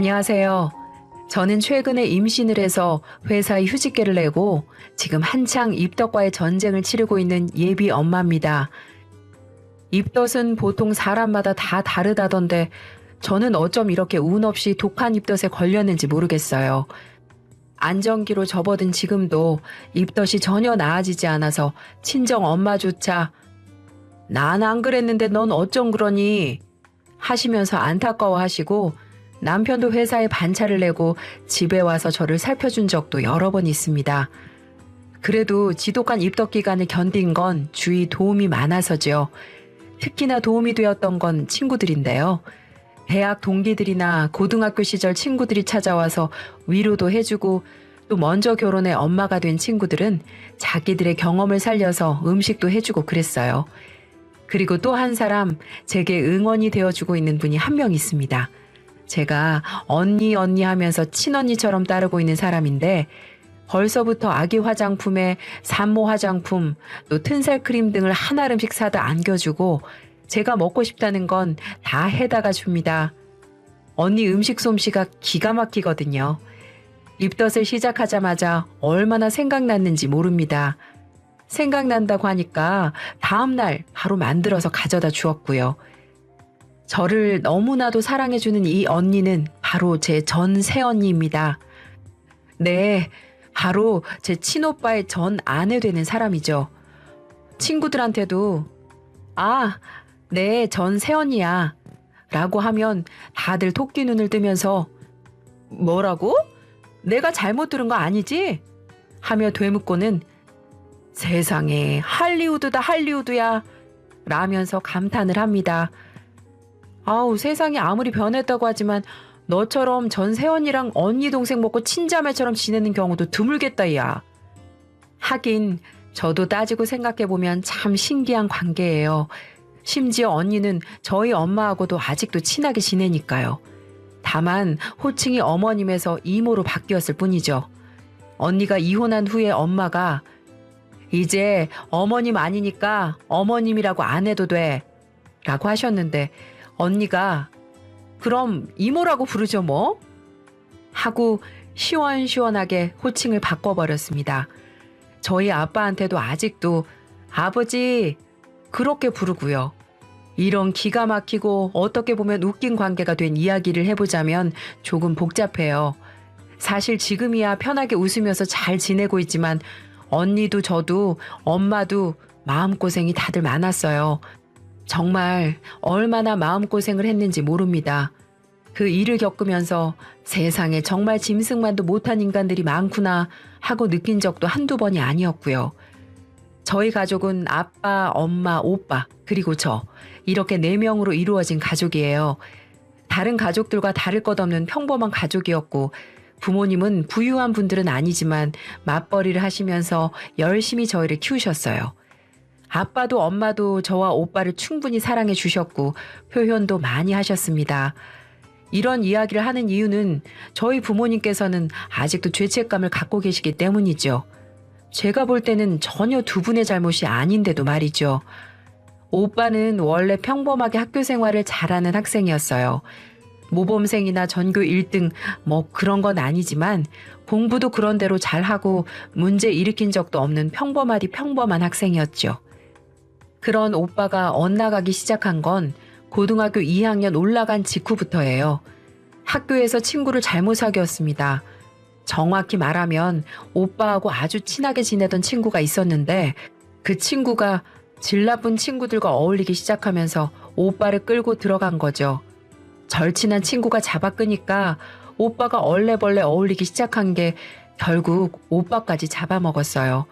안녕하세요. 저는 최근에 임신을 해서 회사에 휴직계를 내고 지금 한창 입덧과의 전쟁을 치르고 있는 예비 엄마입니다. 입덧은 보통 사람마다 다 다르다던데 저는 어쩜 이렇게 운 없이 독한 입덧에 걸렸는지 모르겠어요. 안정기로 접어든 지금도 입덧이 전혀 나아지지 않아서 친정 엄마조차 난 안 그랬는데 넌 어쩜 그러니 하시면서 안타까워하시고 남편도 회사에 반차를 내고 집에 와서 저를 살펴준 적도 여러 번 있습니다. 그래도 지독한 입덧 기간을 견딘 건 주위 도움이 많아서죠. 특히나 도움이 되었던 건 친구들인데요. 대학 동기들이나 고등학교 시절 친구들이 찾아와서 위로도 해주고 또 먼저 결혼해 엄마가 된 친구들은 자기들의 경험을 살려서 음식도 해주고 그랬어요. 그리고 또 한 사람 제게 응원이 되어주고 있는 분이 한 명 있습니다. 제가 언니 하면서 친언니처럼 따르고 있는 사람인데 벌써부터 아기 화장품에 산모 화장품 또 튼살 크림 등을 한 알음씩 사다 안겨주고 제가 먹고 싶다는 건 다 해다가 줍니다. 언니 음식 솜씨가 기가 막히거든요. 입덧을 시작하자마자 얼마나 생각났는지 모릅니다. 생각난다고 하니까 다음날 바로 만들어서 가져다 주었고요. 저를 너무나도 사랑해주는 이 언니는 바로 제 전 새언니입니다. 네, 바로 제 친오빠의 전 아내 되는 사람이죠. 친구들한테도 네, 전 새언니야 라고 하면 다들 토끼 눈을 뜨면서 뭐라고? 내가 잘못 들은 거 아니지? 하며 되묻고는 세상에 할리우드다 할리우드야 라면서 감탄을 합니다. 아우 세상이 아무리 변했다고 하지만 너처럼 전 새언니랑 언니 동생 먹고 친자매처럼 지내는 경우도 드물겠다 야. 하긴 저도 따지고 생각해보면 참 신기한 관계예요. 심지어 언니는 저희 엄마하고도 아직도 친하게 지내니까요. 다만 호칭이 어머님에서 이모로 바뀌었을 뿐이죠. 언니가 이혼한 후에 엄마가 이제 어머님 아니니까 어머님이라고 안 해도 돼 라고 하셨는데 언니가 그럼 이모라고 부르죠 뭐? 하고 시원시원하게 호칭을 바꿔버렸습니다. 저희 아빠한테도 아직도 아버지 그렇게 부르고요. 이런 기가 막히고 어떻게 보면 웃긴 관계가 된 이야기를 해보자면 조금 복잡해요. 사실 지금이야 편하게 웃으면서 잘 지내고 있지만 언니도 저도 엄마도 마음고생이 다들 많았어요. 정말 얼마나 마음고생을 했는지 모릅니다. 그 일을 겪으면서 세상에 정말 짐승만도 못한 인간들이 많구나 하고 느낀 적도 한두 번이 아니었고요. 저희 가족은 아빠, 엄마, 오빠, 그리고 저 이렇게 4명으로 이루어진 가족이에요. 다른 가족들과 다를 것 없는 평범한 가족이었고 부모님은 부유한 분들은 아니지만 맞벌이를 하시면서 열심히 저희를 키우셨어요. 아빠도 엄마도 저와 오빠를 충분히 사랑해 주셨고 표현도 많이 하셨습니다. 이런 이야기를 하는 이유는 저희 부모님께서는 아직도 죄책감을 갖고 계시기 때문이죠. 제가 볼 때는 전혀 두 분의 잘못이 아닌데도 말이죠. 오빠는 원래 평범하게 학교 생활을 잘하는 학생이었어요. 모범생이나 전교 1등 뭐 그런 건 아니지만 공부도 그런 대로 잘하고 문제 일으킨 적도 없는 평범하디 평범한 학생이었죠. 그런 오빠가 엇나가기 시작한 건 고등학교 2학년 올라간 직후부터예요. 학교에서 친구를 잘못 사귀었습니다. 정확히 말하면 오빠하고 아주 친하게 지내던 친구가 있었는데 그 친구가 질 나쁜 친구들과 어울리기 시작하면서 오빠를 끌고 들어간 거죠. 절친한 친구가 잡아 끄니까 오빠가 얼레벌레 어울리기 시작한 게 결국 오빠까지 잡아먹었어요.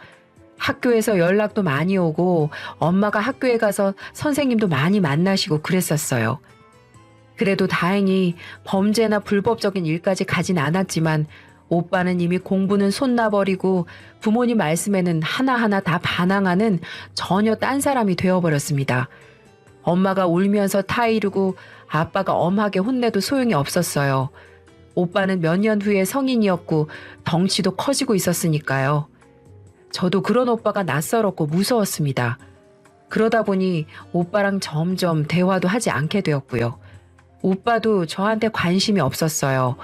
학교에서 연락도 많이 오고 엄마가 학교에 가서 선생님도 많이 만나시고 그랬었어요. 그래도 다행히 범죄나 불법적인 일까지 가진 않았지만 오빠는 이미 공부는 손 놔버리고 부모님 말씀에는 하나하나 다 반항하는 전혀 딴 사람이 되어버렸습니다. 엄마가 울면서 타이르고 아빠가 엄하게 혼내도 소용이 없었어요. 오빠는 몇 년 후에 성인이었고 덩치도 커지고 있었으니까요. 저도 그런 오빠가 낯설었고 무서웠습니다. 그러다 보니 오빠랑 점점 대화도 하지 않게 되었고요. 오빠도 저한테 관심이 없었어요.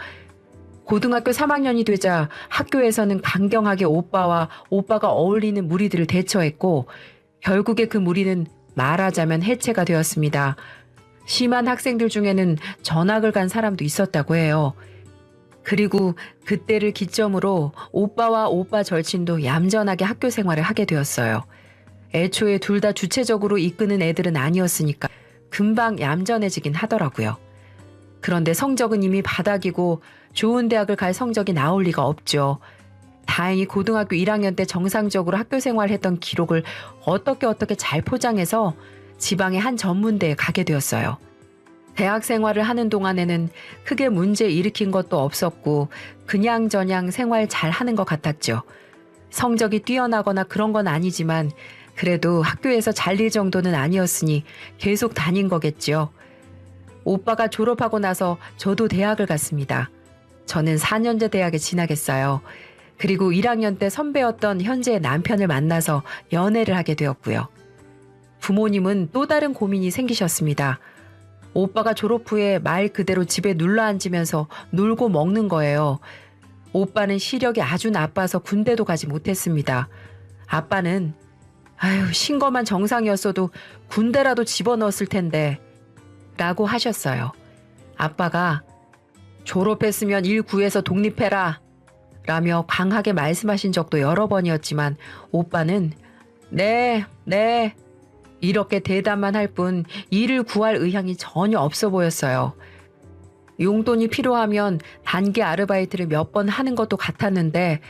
고등학교 3학년이 되자 학교에서는 강경하게 오빠와 오빠가 어울리는 무리들을 대처했고 결국에 그 무리는 말하자면 해체가 되었습니다. 심한 학생들 중에는 전학을 간 사람도 있었다고 해요. 그리고 그때를 기점으로 오빠와 오빠 절친도 얌전하게 학교 생활을 하게 되었어요. 애초에 둘 다 주체적으로 이끄는 애들은 아니었으니까 금방 얌전해지긴 하더라고요. 그런데 성적은 이미 바닥이고 좋은 대학을 갈 성적이 나올 리가 없죠. 다행히 고등학교 1학년 때 정상적으로 학교 생활했던 기록을 어떻게 잘 포장해서 지방의 한 전문대에 가게 되었어요. 대학 생활을 하는 동안에는 크게 문제 일으킨 것도 없었고 그냥저냥 생활 잘 하는 것 같았죠. 성적이 뛰어나거나 그런 건 아니지만 그래도 학교에서 잘릴 정도는 아니었으니 계속 다닌 거겠죠. 오빠가 졸업하고 나서 저도 대학을 갔습니다. 저는 4년제 대학에 진학했어요. 그리고 1학년 때 선배였던 현재의 남편을 만나서 연애를 하게 되었고요. 부모님은 또 다른 고민이 생기셨습니다. 오빠가 졸업 후에 말 그대로 집에 눌러앉으면서 놀고 먹는 거예요. 오빠는 시력이 아주 나빠서 군대도 가지 못했습니다. 아빠는 신거만 정상이었어도 군대라도 집어넣었을 텐데 라고 하셨어요. 아빠가 졸업했으면 일 구해서 독립해라 라며 강하게 말씀하신 적도 여러 번이었지만 오빠는 네 이렇게 대답만 할 뿐 일을 구할 의향이 전혀 없어 보였어요. 용돈이 필요하면 단기 아르바이트를 몇 번 하는 것도 같았는데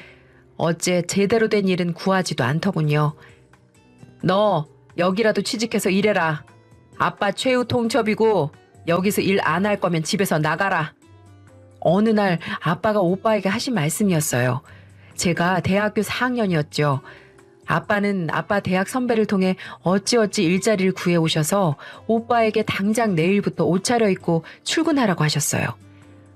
어째 제대로 된 일은 구하지도 않더군요. 너 여기라도 취직해서 일해라. 아빠 최후 통첩이고 여기서 일 안 할 거면 집에서 나가라. 어느 날 아빠가 오빠에게 하신 말씀이었어요. 제가 대학교 4학년이었죠. 아빠는 아빠 대학 선배를 통해 어찌어찌 일자리를 구해오셔서 오빠에게 당장 내일부터 옷 차려입고 출근하라고 하셨어요.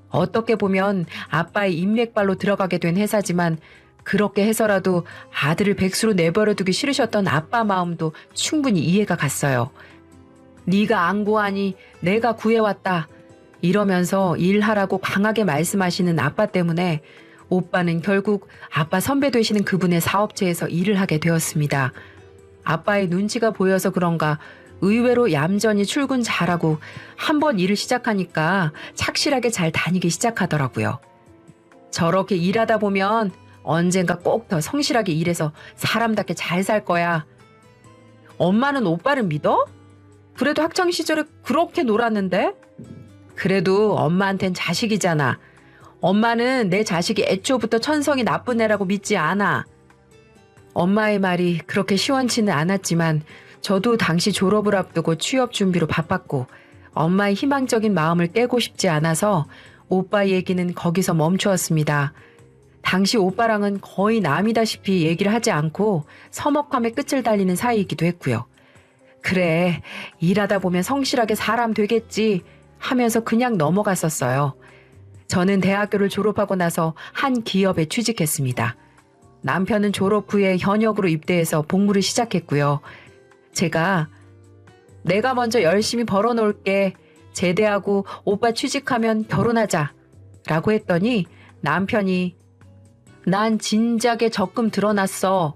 어떻게 보면 아빠의 인맥발로 들어가게 된 회사지만 그렇게 해서라도 아들을 백수로 내버려두기 싫으셨던 아빠 마음도 충분히 이해가 갔어요. 네가 안 구하니 내가 구해왔다. 이러면서 일하라고 강하게 말씀하시는 아빠 때문에 오빠는 결국 아빠 선배 되시는 그분의 사업체에서 일을 하게 되었습니다. 아빠의 눈치가 보여서 그런가 의외로 얌전히 출근 잘하고 한번 일을 시작하니까 착실하게 잘 다니기 시작하더라고요. 저렇게 일하다 보면 언젠가 꼭 더 성실하게 일해서 사람답게 잘 살 거야. 엄마는 오빠를 믿어? 그래도 학창시절에 그렇게 놀았는데? 그래도 엄마한텐 자식이잖아. 엄마는 내 자식이 애초부터 천성이 나쁜 애라고 믿지 않아. 엄마의 말이 그렇게 시원치는 않았지만 저도 당시 졸업을 앞두고 취업 준비로 바빴고 엄마의 희망적인 마음을 깨고 싶지 않아서 오빠 얘기는 거기서 멈추었습니다. 당시 오빠랑은 거의 남이다시피 얘기를 하지 않고 서먹함에 끝을 달리는 사이이기도 했고요. 그래, 일하다 보면 성실하게 사람 되겠지 하면서 그냥 넘어갔었어요. 저는 대학교를 졸업하고 나서 한 기업에 취직했습니다. 남편은 졸업 후에 현역으로 입대해서 복무를 시작했고요. 제가 내가 먼저 열심히 벌어놓을게. 제대하고 오빠 취직하면 결혼하자 라고 했더니 남편이 난 진작에 적금 들어놨어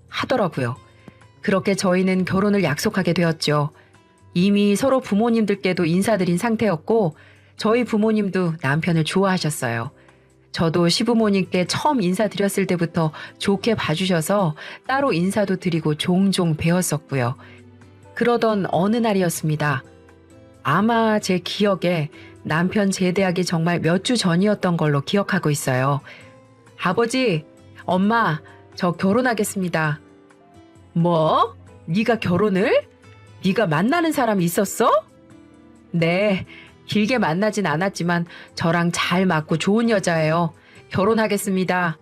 하더라고요. 그렇게 저희는 결혼을 약속하게 되었죠. 이미 서로 부모님들께도 인사드린 상태였고 저희 부모님도 남편을 좋아하셨어요. 저도 시부모님께 처음 인사드렸을 때부터 좋게 봐주셔서 따로 인사도 드리고 종종 뵈었었고요. 그러던 어느 날이었습니다. 아마 제 기억에 남편 제대하기 정말 몇 주 전이었던 걸로 기억하고 있어요. 아버지, 엄마, 저 결혼하겠습니다. 뭐? 네가 결혼을? 네가 만나는 사람이 있었어? 네, 길게 만나진 않았지만 저랑 잘 맞고 좋은 여자예요. 결혼하겠습니다.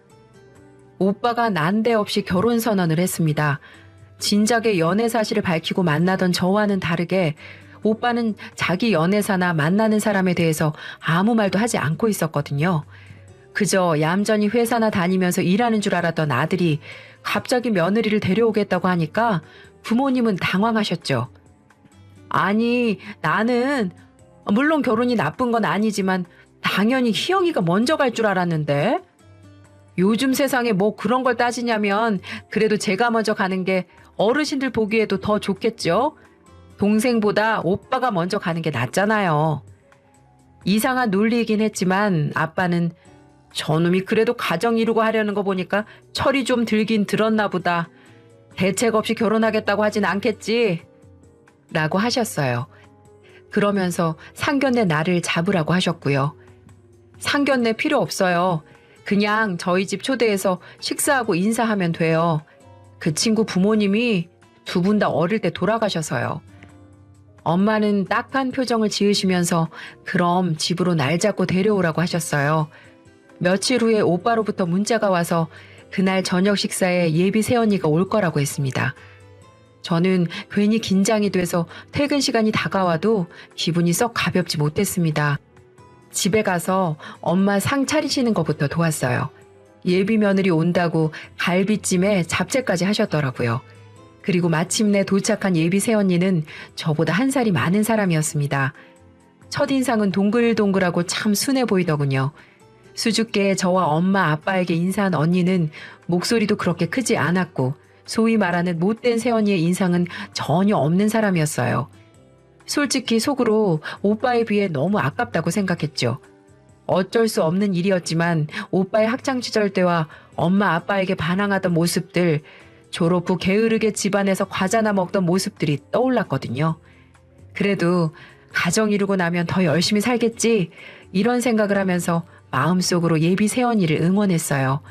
오빠가 난데없이 결혼 선언을 했습니다. 진작에 연애 사실을 밝히고 만나던 저와는 다르게 오빠는 자기 연애사나 만나는 사람에 대해서 아무 말도 하지 않고 있었거든요. 그저 얌전히 회사나 다니면서 일하는 줄 알았던 아들이 갑자기 며느리를 데려오겠다고 하니까 부모님은 당황하셨죠. 아니, 나는 물론 결혼이 나쁜 건 아니지만 당연히 희영이가 먼저 갈 줄 알았는데. 요즘 세상에 뭐 그런 걸 따지냐면 그래도 제가 먼저 가는 게 어르신들 보기에도 더 좋겠죠? 동생보다 오빠가 먼저 가는 게 낫잖아요. 이상한 논리이긴 했지만 아빠는 저놈이 그래도 가정 이루고 하려는 거 보니까 철이 좀 들긴 들었나 보다. 대책 없이 결혼하겠다고 하진 않겠지? 라고 하셨어요. 그러면서 상견례 날을 잡으라고 하셨고요. 상견례 필요 없어요. 그냥 저희 집 초대해서 식사하고 인사하면 돼요. 그 친구 부모님이 두 분 다 어릴 때 돌아가셔서요. 엄마는 딱한 표정을 지으시면서 그럼 집으로 날 잡고 데려오라고 하셨어요. 며칠 후에 오빠로부터 문자가 와서 그날 저녁 식사에 예비 새언니가 올 거라고 했습니다. 저는 괜히 긴장이 돼서 퇴근 시간이 다가와도 기분이 썩 가볍지 못했습니다. 집에 가서 엄마 상 차리시는 것부터 도왔어요. 예비 며느리 온다고 갈비찜에 잡채까지 하셨더라고요. 그리고 마침내 도착한 예비 새언니는 저보다 한 살이 많은 사람이었습니다. 첫인상은 동글동글하고 참 순해 보이더군요. 수줍게 저와 엄마 아빠에게 인사한 언니는 목소리도 그렇게 크지 않았고 소위 말하는 못된 새언니의 인상은 전혀 없는 사람이었어요. 솔직히 속으로 오빠에 비해 너무 아깝다고 생각했죠. 어쩔 수 없는 일이었지만 오빠의 학창시절 때와 엄마 아빠에게 반항하던 모습들, 졸업 후 게으르게 집안에서 과자나 먹던 모습들이 떠올랐거든요. 그래도 가정 이루고 나면 더 열심히 살겠지 이런 생각을 하면서 마음속으로 예비 새언니를 응원했어요.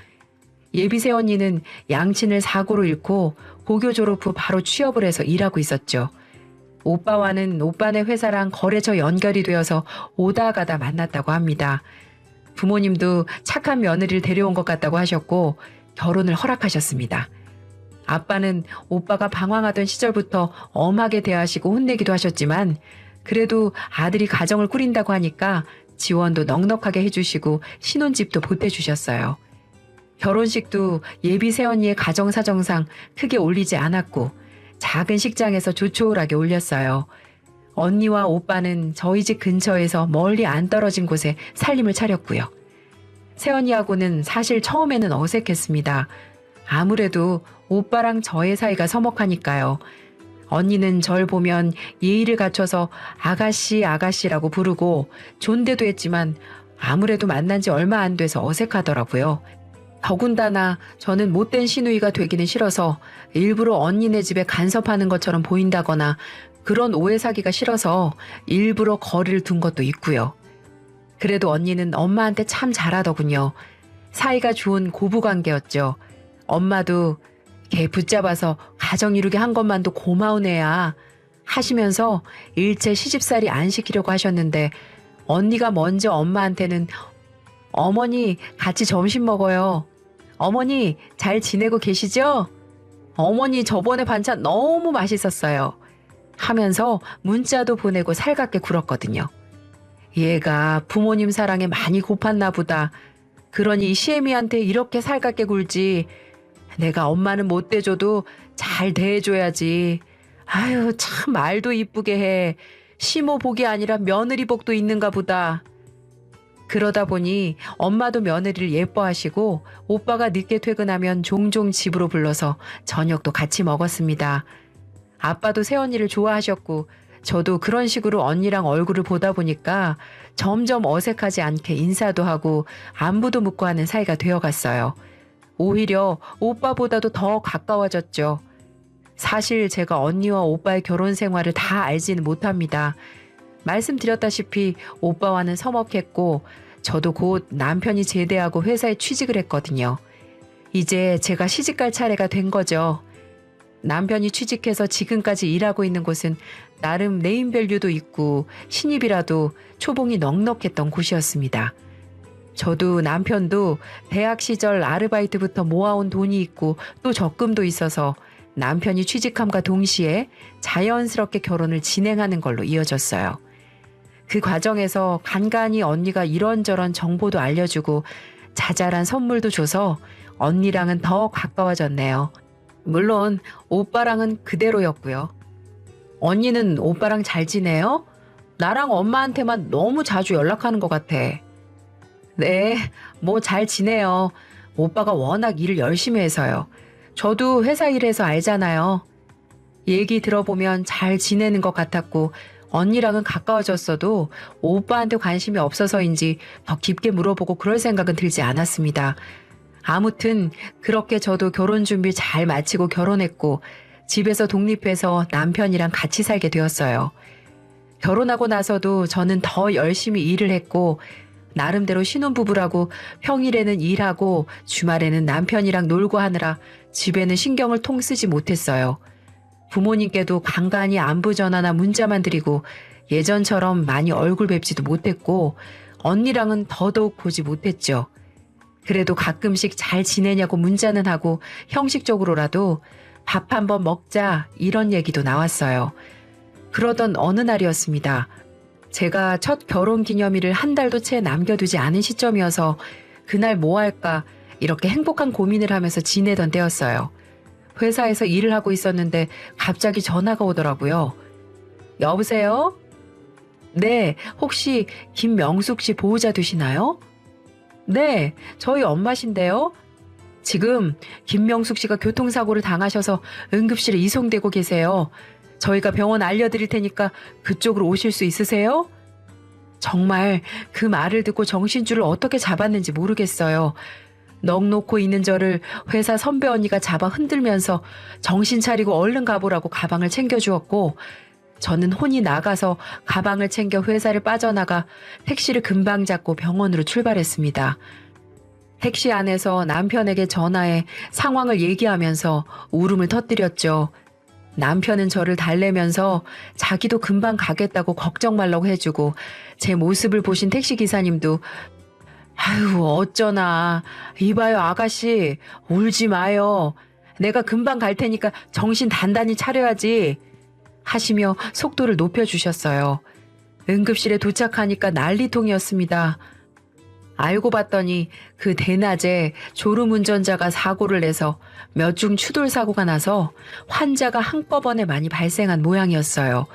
예비 새언니는 양친을 사고로 잃고 고교 졸업 후 바로 취업을 해서 일하고 있었죠. 오빠와는 오빠네 회사랑 거래처 연결이 되어서 오다 가다 만났다고 합니다. 부모님도 착한 며느리를 데려온 것 같다고 하셨고 결혼을 허락하셨습니다. 아빠는 오빠가 방황하던 시절부터 엄하게 대하시고 혼내기도 하셨지만 그래도 아들이 가정을 꾸린다고 하니까 지원도 넉넉하게 해주시고 신혼집도 보태주셨어요. 결혼식도 예비 새언니의 가정사정상 크게 올리지 않았고 작은 식장에서 조촐하게 올렸어요. 언니와 오빠는 저희 집 근처에서 멀리 안 떨어진 곳에 살림을 차렸고요. 새언니하고는 사실 처음에는 어색했습니다. 아무래도 오빠랑 저의 사이가 서먹하니까요. 언니는 절 보면 예의를 갖춰서 아가씨 아가씨라고 부르고 존대도 했지만 아무래도 만난 지 얼마 안 돼서 어색하더라고요. 더군다나 저는 못된 시누이가 되기는 싫어서 일부러 언니네 집에 간섭하는 것처럼 보인다거나 그런 오해 사기가 싫어서 일부러 거리를 둔 것도 있고요. 그래도 언니는 엄마한테 참 잘하더군요. 사이가 좋은 고부관계였죠. 엄마도 걔 붙잡아서 가정 이루게 한 것만도 고마운 애야 하시면서 일체 시집살이 안 시키려고 하셨는데 언니가 먼저 엄마한테는 어머니 같이 점심 먹어요. 어머니 잘 지내고 계시죠? 어머니 저번에 반찬 너무 맛있었어요. 하면서 문자도 보내고 살갑게 굴었거든요. 얘가 부모님 사랑에 많이 고팠나 보다. 그러니 시애미한테 이렇게 살갑게 굴지. 내가 엄마는 못 대줘도 잘 대해줘야지. 아유 참 말도 이쁘게 해. 시모 복이 아니라 며느리 복도 있는가 보다. 그러다 보니 엄마도 며느리를 예뻐하시고 오빠가 늦게 퇴근하면 종종 집으로 불러서 저녁도 같이 먹었습니다. 아빠도 새언니를 좋아하셨고 저도 그런 식으로 언니랑 얼굴을 보다 보니까 점점 어색하지 않게 인사도 하고 안부도 묻고 하는 사이가 되어갔어요. 오히려 오빠보다도 더 가까워졌죠. 사실 제가 언니와 오빠의 결혼 생활을 다 알지는 못합니다. 말씀드렸다시피 오빠와는 서먹했고 저도 곧 남편이 제대하고 회사에 취직을 했거든요. 이제 제가 시집갈 차례가 된 거죠. 남편이 취직해서 지금까지 일하고 있는 곳은 나름 네임밸류도 있고 신입이라도 초봉이 넉넉했던 곳이었습니다. 저도 남편도 대학 시절 아르바이트부터 모아온 돈이 있고 또 적금도 있어서 남편이 취직함과 동시에 자연스럽게 결혼을 진행하는 걸로 이어졌어요. 그 과정에서 간간히 언니가 이런저런 정보도 알려주고 자잘한 선물도 줘서 언니랑은 더 가까워졌네요. 물론 오빠랑은 그대로였고요. 언니는 오빠랑 잘 지내요? 나랑 엄마한테만 너무 자주 연락하는 것 같아. 네, 뭐 잘 지내요. 오빠가 워낙 일을 열심히 해서요. 저도 회사 일해서 알잖아요. 얘기 들어보면 잘 지내는 것 같았고, 언니랑은 가까워졌어도 오빠한테 관심이 없어서인지 더 깊게 물어보고 그럴 생각은 들지 않았습니다. 아무튼 그렇게 저도 결혼 준비 잘 마치고 결혼했고, 집에서 독립해서 남편이랑 같이 살게 되었어요. 결혼하고 나서도 저는 더 열심히 일을 했고, 나름대로 신혼부부라고 평일에는 일하고 주말에는 남편이랑 놀고 하느라 집에는 신경을 통 쓰지 못했어요. 부모님께도 간간히 안부 전화나 문자만 드리고 예전처럼 많이 얼굴 뵙지도 못했고 언니랑은 더더욱 보지 못했죠. 그래도 가끔씩 잘 지내냐고 문자는 하고 형식적으로라도 밥 한번 먹자 이런 얘기도 나왔어요. 그러던 어느 날이었습니다. 제가 첫 결혼 기념일을 한 달도 채 남겨두지 않은 시점이어서 그날 뭐 할까 이렇게 행복한 고민을 하면서 지내던 때였어요. 회사에서 일을 하고 있었는데 갑자기 전화가 오더라고요. 여보세요? 네, 혹시 김명숙 씨 보호자 되시나요? 네, 저희 엄마신데요. 지금 김명숙 씨가 교통사고를 당하셔서 응급실에 이송되고 계세요. 저희가 병원 알려드릴 테니까 그쪽으로 오실 수 있으세요? 정말 그 말을 듣고 정신줄을 어떻게 잡았는지 모르겠어요. 넋 놓고 있는 저를 회사 선배 언니가 잡아 흔들면서 정신 차리고 얼른 가보라고 가방을 챙겨주었고 저는 혼이 나가서 가방을 챙겨 회사를 빠져나가 택시를 금방 잡고 병원으로 출발했습니다. 택시 안에서 남편에게 전화해 상황을 얘기하면서 울음을 터뜨렸죠. 남편은 저를 달래면서 자기도 금방 가겠다고 걱정 말라고 해주고 제 모습을 보신 택시기사님도 아유 어쩌나 이봐요 아가씨 울지 마요. 내가 금방 갈 테니까 정신 단단히 차려야지 하시며 속도를 높여주셨어요. 응급실에 도착하니까 난리통이었습니다. 알고 봤더니 그 대낮에 졸음운전자가 사고를 내서 몇 중 추돌 사고가 나서 환자가 한꺼번에 많이 발생한 모양이었어요.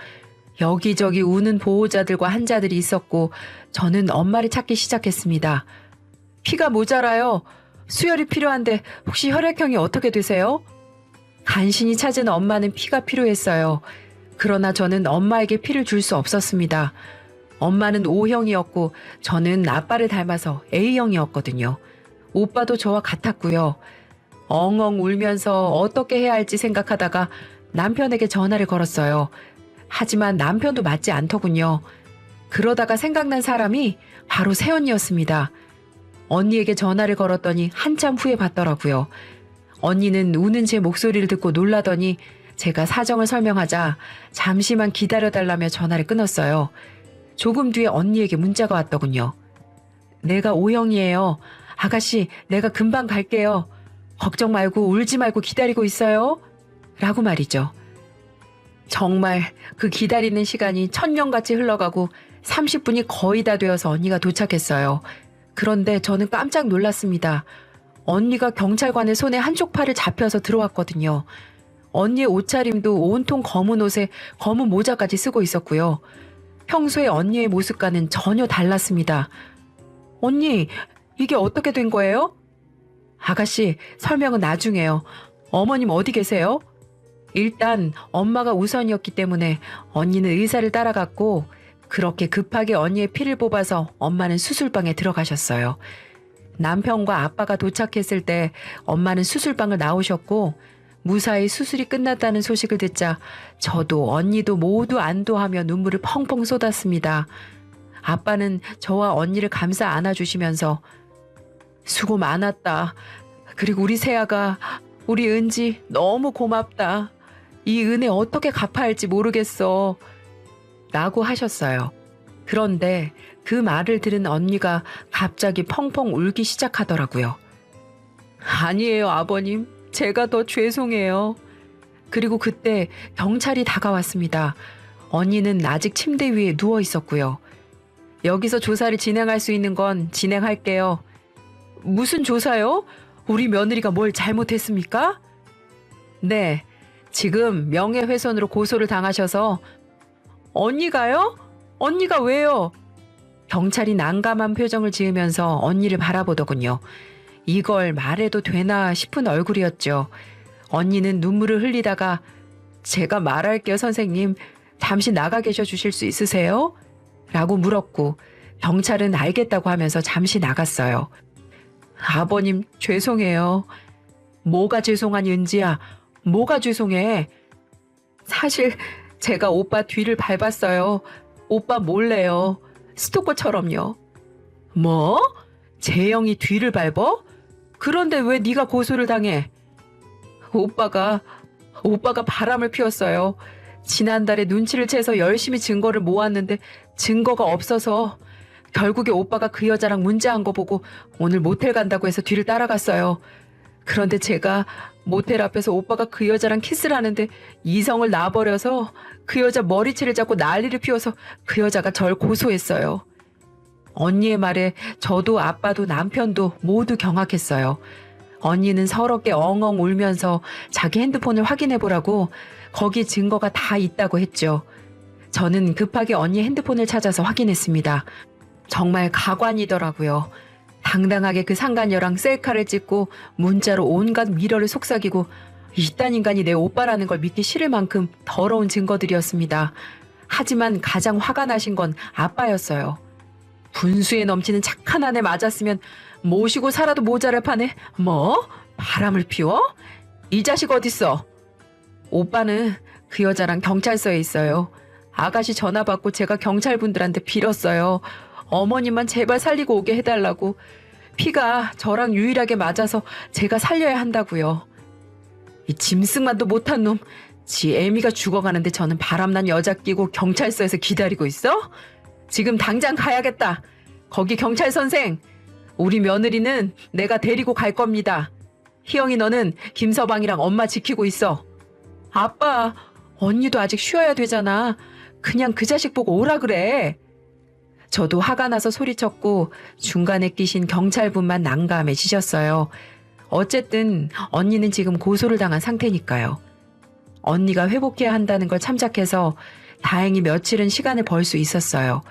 여기저기 우는 보호자들과 환자들이 있었고 저는 엄마를 찾기 시작했습니다. 피가 모자라요. 수혈이 필요한데 혹시 혈액형이 어떻게 되세요? 간신히 찾은 엄마는 피가 필요했어요. 그러나 저는 엄마에게 피를 줄 수 없었습니다. 엄마는 O형이었고 저는 아빠를 닮아서 A형이었거든요. 오빠도 저와 같았고요. 엉엉 울면서 어떻게 해야 할지 생각하다가 남편에게 전화를 걸었어요. 하지만 남편도 맞지 않더군요. 그러다가 생각난 사람이 바로 새언니였습니다. 언니에게 전화를 걸었더니 한참 후에 받더라고요. 언니는 우는 제 목소리를 듣고 놀라더니 제가 사정을 설명하자 잠시만 기다려달라며 전화를 끊었어요. 조금 뒤에 언니에게 문자가 왔더군요. 내가 O형이에요. 아가씨, 내가 금방 갈게요. 걱정 말고 울지 말고 기다리고 있어요. 라고 말이죠. 정말 그 기다리는 시간이 천년같이 흘러가고 30분이 거의 다 되어서 언니가 도착했어요. 그런데 저는 깜짝 놀랐습니다. 언니가 경찰관의 손에 한쪽 팔을 잡혀서 들어왔거든요. 언니의 옷차림도 온통 검은 옷에 검은 모자까지 쓰고 있었고요. 평소에 언니의 모습과는 전혀 달랐습니다. 언니, 이게 어떻게 된 거예요? 아가씨, 설명은 나중에요. 어머님 어디 계세요? 일단 엄마가 우선이었기 때문에 언니는 의사를 따라갔고 그렇게 급하게 언니의 피를 뽑아서 엄마는 수술방에 들어가셨어요. 남편과 아빠가 도착했을 때 엄마는 수술방을 나오셨고 무사히 수술이 끝났다는 소식을 듣자 저도 언니도 모두 안도하며 눈물을 펑펑 쏟았습니다. 아빠는 저와 언니를 감싸 안아주시면서 수고 많았다. 그리고 우리 세아가 우리 은지 너무 고맙다. 이 은혜 어떻게 갚아야 할지 모르겠어. 라고 하셨어요. 그런데 그 말을 들은 언니가 갑자기 펑펑 울기 시작하더라고요. 아니에요, 아버님. 제가 더 죄송해요. 그리고 그때 경찰이 다가왔습니다. 언니는 아직 침대 위에 누워 있었고요. 여기서 조사를 진행할 수 있는 건 진행할게요. 무슨 조사요? 우리 며느리가 뭘 잘못했습니까? 네, 지금 명예훼손으로 고소를 당하셔서 언니가요? 언니가 왜요? 경찰이 난감한 표정을 지으면서 언니를 바라보더군요. 이걸 말해도 되나 싶은 얼굴이었죠. 언니는 눈물을 흘리다가 제가 말할게요, 선생님. 잠시 나가 계셔 주실 수 있으세요? 라고 물었고 경찰은 알겠다고 하면서 잠시 나갔어요. 아버님, 죄송해요. 뭐가 죄송하니, 은지야? 뭐가 죄송해? 사실 제가 오빠 뒤를 밟았어요. 오빠 몰래요. 스토커처럼요. 뭐? 재영이 뒤를 밟어? 그런데 왜 네가 고소를 당해? 오빠가 바람을 피웠어요. 지난달에 눈치를 채서 열심히 증거를 모았는데 증거가 없어서 결국에 오빠가 그 여자랑 문제한 거 보고 오늘 모텔 간다고 해서 뒤를 따라갔어요. 그런데 제가 모텔 앞에서 오빠가 그 여자랑 키스를 하는데 이성을 놔버려서 그 여자 머리채를 잡고 난리를 피워서 그 여자가 절 고소했어요. 언니의 말에 저도 아빠도 남편도 모두 경악했어요. 언니는 서럽게 엉엉 울면서 자기 핸드폰을 확인해 보라고 거기 증거가 다 있다고 했죠. 저는 급하게 언니 핸드폰을 찾아서 확인했습니다. 정말 가관이더라고요. 당당하게 그 상간녀랑 셀카를 찍고 문자로 온갖 미러를 속삭이고 이딴 인간이 내 오빠라는 걸 믿기 싫을 만큼 더러운 증거들이었습니다. 하지만 가장 화가 나신 건 아빠였어요. 분수에 넘치는 착한 아내 맞았으면 모시고 살아도 모자랄 판에 뭐? 바람을 피워? 이 자식 어딨어? 오빠는 그 여자랑 경찰서에 있어요. 아가씨 전화 받고 제가 경찰분들한테 빌었어요. 어머님만 제발 살리고 오게 해달라고. 피가 저랑 유일하게 맞아서 제가 살려야 한다고요. 이 짐승만도 못한 놈. 지 애미가 죽어가는데 저는 바람난 여자 끼고 경찰서에서 기다리고 있어? 지금 당장 가야겠다. 거기 경찰 선생. 우리 며느리는 내가 데리고 갈 겁니다. 희영이 너는 김서방이랑 엄마 지키고 있어. 아빠, 언니도 아직 쉬어야 되잖아. 그냥 그 자식 보고 오라 그래. 저도 화가 나서 소리쳤고 중간에 끼신 경찰분만 난감해지셨어요. 어쨌든 언니는 지금 고소를 당한 상태니까요. 언니가 회복해야 한다는 걸 참작해서 다행히 며칠은 시간을 벌 수 있었어요.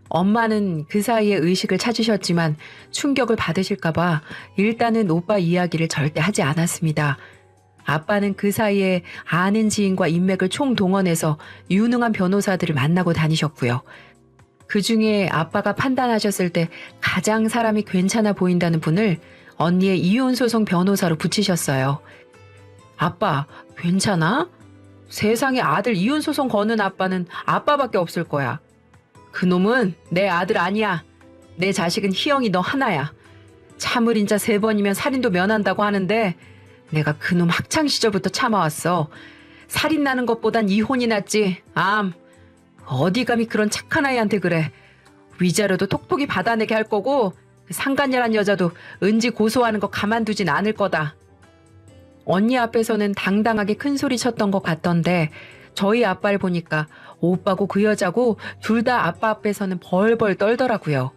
엄마는 그 사이에 의식을 찾으셨지만 충격을 받으실까봐 일단은 오빠 이야기를 절대 하지 않았습니다. 아빠는 그 사이에 아는 지인과 인맥을 총동원해서 유능한 변호사들을 만나고 다니셨고요. 그 중에 아빠가 판단하셨을 때 가장 사람이 괜찮아 보인다는 분을 언니의 이혼소송 변호사로 붙이셨어요. 아빠, 괜찮아? 세상에 아들 이혼소송 거는 아빠는 아빠밖에 없을 거야. 그놈은 내 아들 아니야. 내 자식은 희영이 너 하나야. 참을인자 3번이면 살인도 면한다고 하는데 내가 그놈 학창시절부터 참아왔어. 살인 나는 것보단 이혼이 낫지. 어디 감히 그런 착한 아이한테 그래. 위자료도 톡톡히 받아내게 할 거고 상간녀란 여자도 은지 고소하는 거 가만두진 않을 거다. 언니 앞에서는 당당하게 큰 소리 쳤던 것 같던데 저희 아빠를 보니까 오빠고 그 여자고 둘 다 아빠 앞에서는 벌벌 떨더라고요.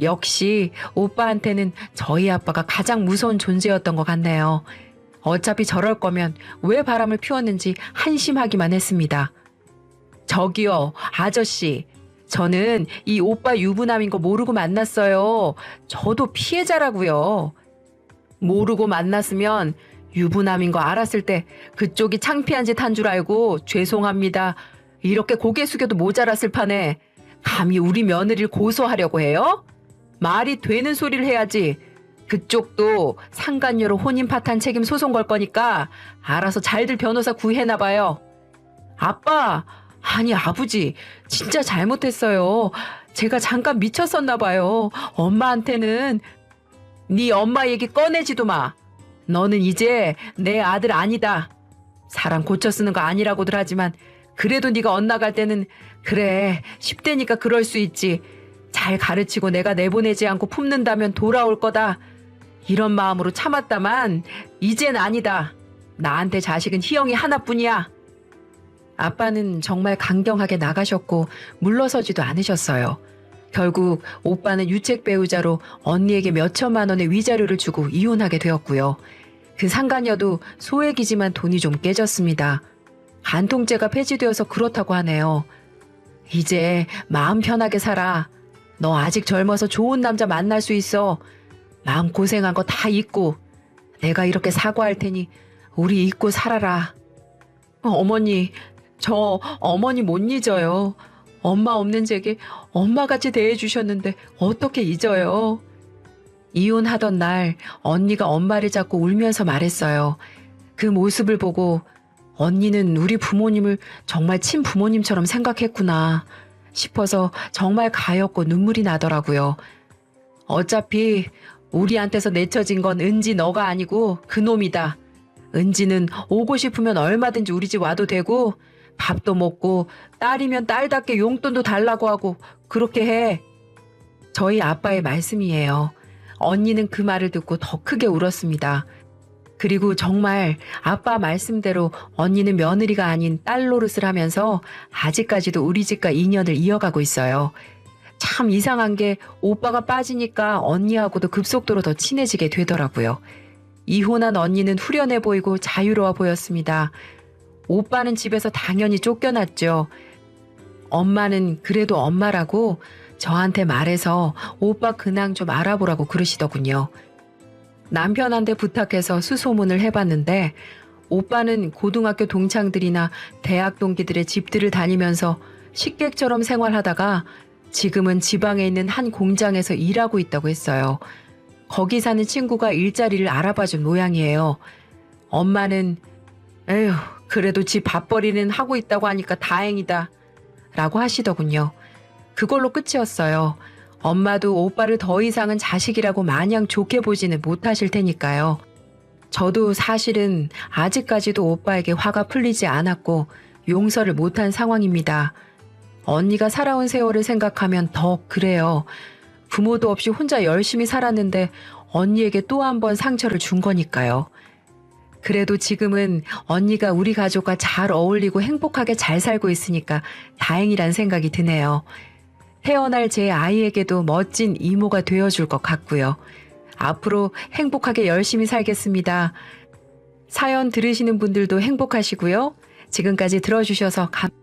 역시 오빠한테는 저희 아빠가 가장 무서운 존재였던 것 같네요. 어차피 저럴 거면 왜 바람을 피웠는지 한심하기만 했습니다. 저기요, 아저씨. 저는 이 오빠 유부남인 거 모르고 만났어요. 저도 피해자라고요. 모르고 만났으면 유부남인 거 알았을 때 그쪽이 창피한 짓 한 줄 알고 죄송합니다. 이렇게 고개 숙여도 모자랐을 판에 감히 우리 며느리를 고소하려고 해요? 말이 되는 소리를 해야지. 그쪽도 상간녀로 혼인 파탄 책임 소송 걸 거니까 알아서 잘들 변호사 구해나 봐요. 아빠, 아니 아버지, 진짜 잘못했어요. 제가 잠깐 미쳤었나 봐요. 엄마한테는 네 엄마 얘기 꺼내지도 마. 너는 이제 내 아들 아니다. 사람 고쳐 쓰는 거 아니라고들 하지만 그래도 네가 엇나갈 때는 그래 10대니까 그럴 수 있지. 잘 가르치고 내가 내보내지 않고 품는다면 돌아올 거다. 이런 마음으로 참았다만 이젠 아니다. 나한테 자식은 희영이 하나뿐이야. 아빠는 정말 강경하게 나가셨고 물러서지도 않으셨어요. 결국 오빠는 유책 배우자로 언니에게 몇 천만 원의 위자료를 주고 이혼하게 되었고요. 그 상간녀도 소액이지만 돈이 좀 깨졌습니다. 간통죄가 폐지되어서 그렇다고 하네요. 이제 마음 편하게 살아. 너 아직 젊어서 좋은 남자 만날 수 있어. 마음 고생한 거 다 잊고 내가 이렇게 사과할 테니 우리 잊고 살아라. 어머니, 저 어머니 못 잊어요. 엄마 없는 제게 엄마같이 대해주셨는데 어떻게 잊어요? 이혼하던 날 언니가 엄마를 잡고 울면서 말했어요. 그 모습을 보고 언니는 우리 부모님을 정말 친부모님처럼 생각했구나 싶어서 정말 가엾고 눈물이 나더라고요. 어차피 우리한테서 내쳐진 건 은지 너가 아니고 그놈이다. 은지는 오고 싶으면 얼마든지 우리 집 와도 되고 밥도 먹고 딸이면 딸답게 용돈도 달라고 하고 그렇게 해. 저희 아빠의 말씀이에요. 언니는 그 말을 듣고 더 크게 울었습니다. 그리고 정말 아빠 말씀대로 언니는 며느리가 아닌 딸 노릇을 하면서 아직까지도 우리 집과 인연을 이어가고 있어요. 참 이상한 게 오빠가 빠지니까 언니하고도 급속도로 더 친해지게 되더라고요. 이혼한 언니는 후련해 보이고 자유로워 보였습니다. 오빠는 집에서 당연히 쫓겨났죠. 엄마는 그래도 엄마라고 저한테 말해서 오빠 근황 좀 알아보라고 그러시더군요. 남편한테 부탁해서 수소문을 해봤는데 오빠는 고등학교 동창들이나 대학 동기들의 집들을 다니면서 식객처럼 생활하다가 지금은 지방에 있는 한 공장에서 일하고 있다고 했어요. 거기 사는 친구가 일자리를 알아봐준 모양이에요. 엄마는 에휴 그래도 지 밥벌이는 하고 있다고 하니까 다행이다 라고 하시더군요. 그걸로 끝이었어요. 엄마도 오빠를 더 이상은 자식이라고 마냥 좋게 보지는 못하실 테니까요. 저도 사실은 아직까지도 오빠에게 화가 풀리지 않았고 용서를 못한 상황입니다. 언니가 살아온 세월을 생각하면 더 그래요. 부모도 없이 혼자 열심히 살았는데 언니에게 또 한 번 상처를 준 거니까요. 그래도 지금은 언니가 우리 가족과 잘 어울리고 행복하게 잘 살고 있으니까 다행이란 생각이 드네요. 태어날 제 아이에게도 멋진 이모가 되어줄 것 같고요. 앞으로 행복하게 열심히 살겠습니다. 사연 들으시는 분들도 행복하시고요. 지금까지 들어주셔서 감사합니다.